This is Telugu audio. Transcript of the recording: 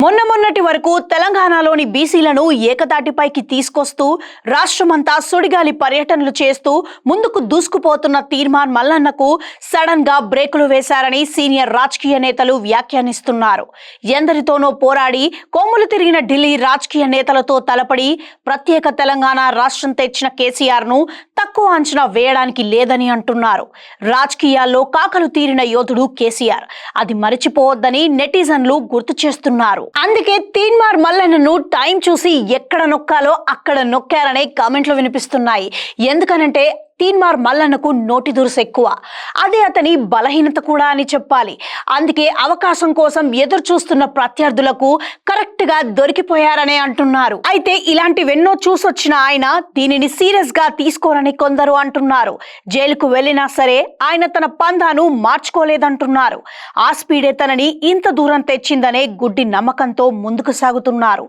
మొన్నటి వరకు తెలంగాణలోని బీసీలను ఏకతాటిపైకి తీసుకొస్తూ రాష్ట్రమంతా సుడిగాలి పర్యటనలు చేస్తూ ముందుకు దూసుకుపోతున్న తీర్మాన్ మల్లన్నకు సడన్ గా బ్రేకులు వేశారని సీనియర్ రాజకీయ నేతలు వ్యాఖ్యానిస్తున్నారు. ఎందరితోనో పోరాడి కొమ్ములు తిరిగిన ఢిల్లీ రాజకీయ నేతలతో తలపడి ప్రత్యేక తెలంగాణ రాష్ట్రం తెచ్చిన కేసీఆర్ ను తక్కువ అంచనా వేయడానికి లేదని అంటున్నారు. రాజకీయాల్లో కాకలు తీరిన యోధుడు కేసీఆర్, అది మరిచిపోవద్దని నెటిజన్లు గుర్తు చేస్తున్నారు. అందుకే తీన్మార్ మల్లన్నను టైం చూసి ఎక్కడ నొక్కాలో అక్కడ నొక్కారనే కామెంట్లు వినిపిస్తున్నాయి. ఎందుకనంటే తీన్మార్ మల్లన్నకు నోటి దురుసు ఎక్కువ, అదే అతని బలహీనత కూడా అని చెప్పాలి. అందుకే అవకాశం కోసం ఎదురు చూస్తున్న ప్రత్యర్థులకు కరెక్ట్ గా దొరికిపోయారనే అంటున్నారు. అయితే ఇలాంటివెన్నో చూసొచ్చిన ఆయన దీనిని సీరియస్ గా తీసుకోరని కొందరు అంటున్నారు. జైలుకు వెళ్ళినా సరే ఆయన తన పందాను మార్చుకోలేదంటున్నారు. ఆ స్పీడే తనని ఇంత దూరం తెచ్చిందనే గుడ్డి నమ్మకంతో ముందుకు సాగుతున్నారు.